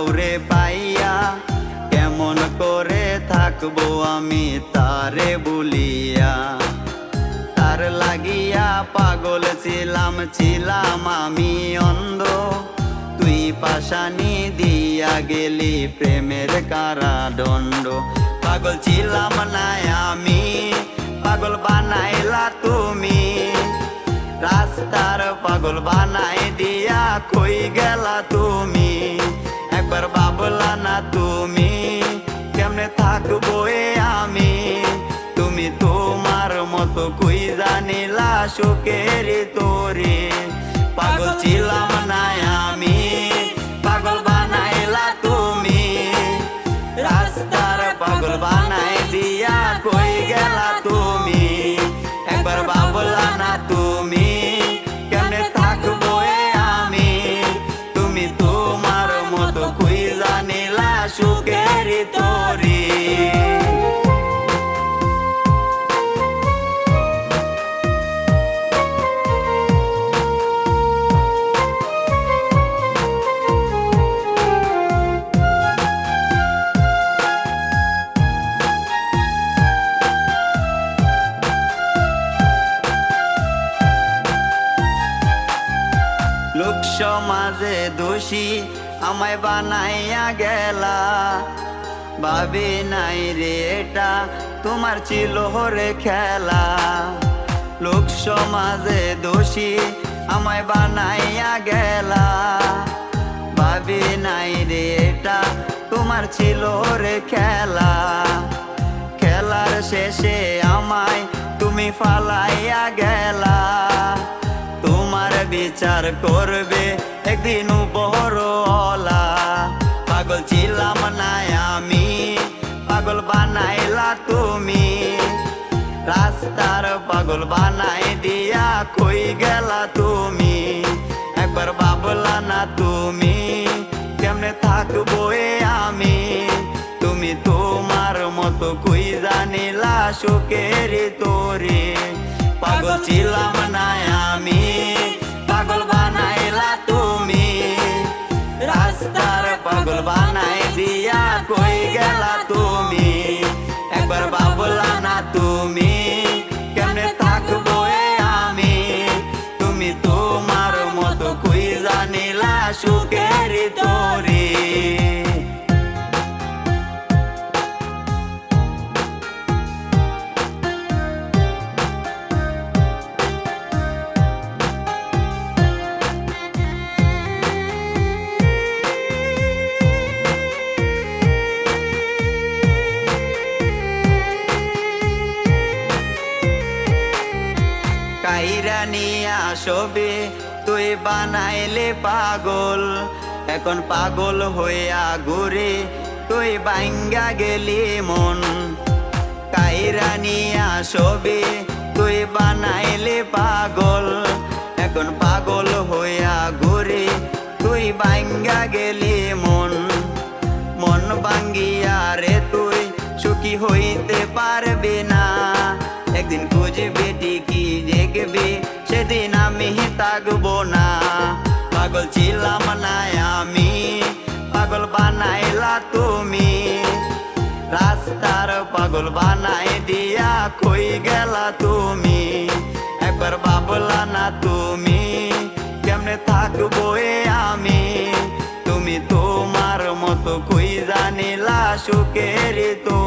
কাউরে পাইয়া কেমন করে থাকবো আমি তারে বলিয়া। তার লাগিয়া পাগল ছিলাম আমি অন্ধ, তুই পাশানি দিয়া গেলি প্রেমের কারাদণ্ড। পাগল ছিলাম না আমি, পাগল বানাইলা তুমি, রাস্তার পাগল বানাই দিয়া কই গেলা তুমি। একবার ভাবলা না তুমি কেমনে থাকবো আমি, তুমি তোমার মতো কই জানিলা সুখের তোরে। পাগল ছিলাম না আমি, পাগল বানাইলা তুমি, রাস্তার পাগল বানাই দিয়া কই গেলা তুমি। একবার ভাবলা না তুমি কেমনে থাকবো আমি, তুমি তোমার মতো কই জানিলা সুখের তোরে। লোক সমাজে দোষী আমায় বানাইয়া গেলা, ভাবি নাই রে এটা তোমার ছিল রে খেলা। লোক সমাজে দোষী আমায় বানাইয়া গেলা, ভাবি নাই রে এটা তোমার ছিল রে খেলা। খেলার শেষে আমায় তুমি ফালাইয়া গেলা, তোমার বিচার করবে একদিন উপরওয়ালা। পাগল ছিলাম না আমি, পাগল বানাইলা তুমি, রাস্তার পাগল বানাই দিয়া কই গেলা তুমি। একবার ভাবলা না তুমি কেমনে থাকবো আমি, তুমি তোমার মতো কই জানিলা সুখের তোরে। পাগল ছিলাম না আমি, পাগল বানাইলা তুমি, রাস্তার পাগল বানাই দিয়া কই গেলা তুমি। একবার ভাবলা না তুমি কেমনে থাকবো আমি, তুমি তোমার মতো কই জানিলা সুখের তোরে। কাইরা নিয়া ছবি তুই বানাইলে পাগল, এখন পাগল হইয়া ঘুরে তুই ভাঙ্গা গেলি মন। কাইরা নিয়া ছবি তুই বানাইলে পাগল, এখন পাগল হইয়া ঘুরে তুই ভাঙ্গা গেলি মন। মন ভাঙ্গিয়া রে তুই সুখী হইতে পারবি না, একদিন খুঁজবি ঠিকই দেখবি সেদিন আমি থাকবো না। পাগল ছিলাম না আমি, পাগল বানাইলা তুমি, রাস্তার পাগল বানাই দিয়া কই গেলা তুমি। একবার ভাবলা না তুমি কেমনে থাকবো আমি, তুমি তোমার মতো কই জানিলা সুখের তো।